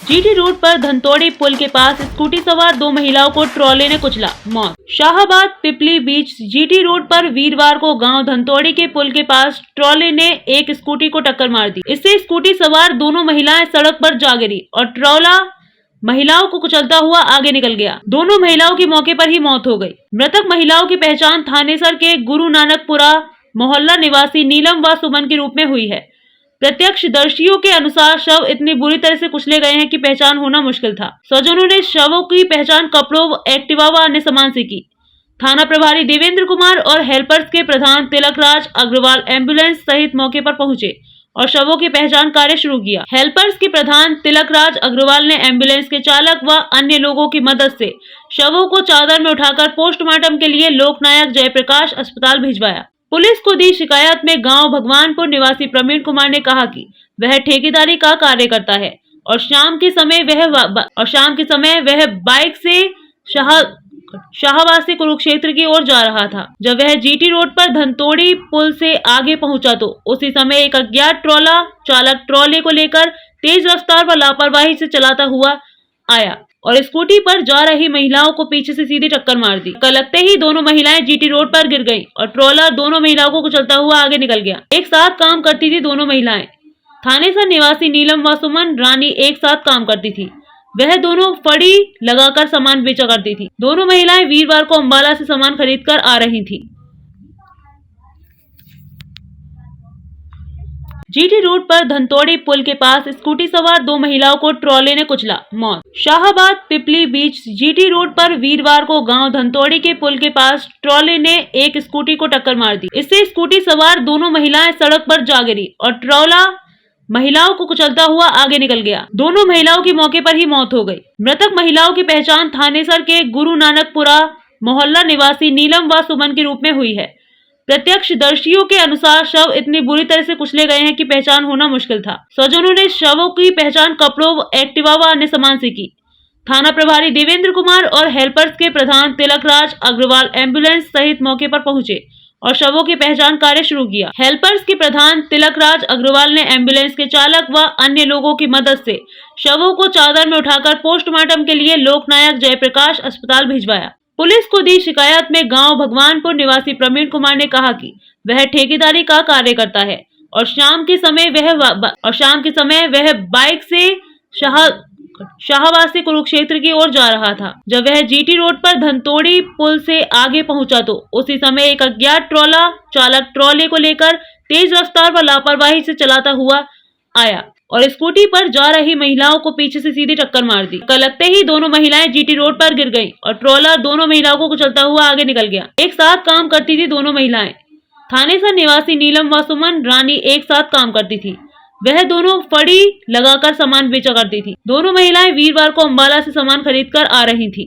GT road पर धनतोड़ी पुल के पास scooty सवार दो महिलाओं को ट्रॉले ने कुचला, मौत। शाहाबाद पिपली बीच जीटी रोड पर वीरवार को गांव धनतोड़ी के पुल के पास ट्रॉले ने एक स्कूटी को टक्कर मार दी। इससे स्कूटी सवार दोनों महिलाएं सड़क पर जा गिरी और ट्रॉला महिलाओं को कुचलता हुआ आगे निकल गया। दोनों महिलाओं की मौके पर ही मौत हो गई। मृतक महिलाओं की पहचान थानेसर के गुरु नानकपुरा मोहल्ला निवासी नीलम व सुमन के रूप में हुई है। प्रत्यक्षदर्शियों के अनुसार शव इतनी बुरी तरह से कुचले गए हैं कि पहचान होना मुश्किल था। स्वजनों ने शवों की पहचान कपड़ों, एक्टिवा व अन्य सामान से की। थाना प्रभारी देवेंद्र कुमार और हेल्पर्स के प्रधान तिलकराज अग्रवाल एम्बुलेंस सहित मौके पर पहुंचे और शवों की पहचान कार्य शुरू किया। हेल्पर्स के प्रधान तिलकराज अग्रवाल ने एम्बुलेंस के चालक व अन्य लोगों की मदद से शवों को चादर में उठाकर पोस्टमार्टम के लिए लोकनायक जयप्रकाश अस्पताल भिजवाया। पुलिस को दी शिकायत में गांव भगवानपुर निवासी प्रवीण कुमार ने कहा कि वह ठेकेदारी का कार्य करता है और शाम के समय वह बाइक से शाहबाद से कुरुक्षेत्र की ओर जा रहा था। जब वह जीटी रोड पर धनतोड़ी पुल से आगे पहुंचा तो उसी समय एक अज्ञात ट्रॉला चालक ट्रॉले को लेकर तेज रफ्तार व लापरवाही से चलाता हुआ आया और स्कूटी पर जा रही महिलाओं को पीछे से सीधी टक्कर मार दी। टक्कर लगते ही दोनों महिलाएं जीटी रोड पर गिर गईं और ट्रॉलर दोनों महिलाओं को कुचलता हुआ आगे निकल गया। एक साथ काम करती थी दोनों महिलाएं। थानेसर निवासी नीलम व सुमन रानी एक साथ काम करती थी। वह दोनों फड़ी लगाकर सामान बेचा करती थी। दोनों महिलाएं वीरवार को अंबाला से सामान खरीद कर आ रही थी। जीटी रोड पर धनतोड़ी पुल के पास स्कूटी सवार दो महिलाओं को ट्रॉले ने कुचला, मौत। शाहाबाद पिपली बीच जीटी रोड पर वीरवार को गांव धनतोड़ी के पुल के पास ट्रॉले ने एक स्कूटी को टक्कर मार दी। इससे स्कूटी सवार दोनों महिलाएं सड़क पर जा गिरी और ट्रॉला महिलाओं को कुचलता हुआ आगे निकल गया। दोनों महिलाओं की मौके पर ही मौत हो गई। मृतक महिलाओं की पहचान थानेसर के गुरु नानकपुरा मोहल्ला निवासी नीलम व सुमन के रूप में हुई है। प्रत्यक्षदर्शियों के अनुसार शव इतनी बुरी तरह से कुचले गए हैं कि पहचान होना मुश्किल था। स्वजनों ने शवों की पहचान कपड़ों, एक्टिवा व अन्य सामान से की। थाना प्रभारी देवेंद्र कुमार और हेल्पर्स के प्रधान तिलकराज अग्रवाल एम्बुलेंस सहित मौके पर पहुंचे और शवों की पहचान कार्य शुरू किया। हेल्पर्स के प्रधान तिलकराज अग्रवाल ने एम्बुलेंस के चालक व अन्य लोगों की मदद से शवों को चादर में उठाकर पोस्टमार्टम के लिए लोकनायक जयप्रकाश अस्पताल भिजवाया। पुलिस को दी शिकायत में गांव भगवानपुर निवासी प्रवीण कुमार ने कहा कि वह ठेकेदारी का कार्य करता है और शाम के समय वह बाइक से शाहबाद से कुरुक्षेत्र की ओर जा रहा था। जब वह जीटी रोड पर धनतोड़ी पुल से आगे पहुंचा तो उसी समय एक अज्ञात ट्रॉला चालक ट्रॉले को लेकर तेज रफ्तार व लापरवाही से चलाता हुआ आया और स्कूटी पर जा रही महिलाओं को पीछे से सीधी टक्कर मार दी। टक्कर लगते ही दोनों महिलाएं जीटी रोड पर गिर गईं और ट्रॉलर दोनों महिलाओं को कुचलता हुआ आगे निकल गया। एक साथ काम करती थी दोनों महिलाएं। थानेसर निवासी नीलम व सुमन रानी एक साथ काम करती थी। वह दोनों फड़ी लगाकर सामान बेचा करती थी। दोनों महिलाएं वीरवार को अंबाला से सामान खरीद कर आ रही थी।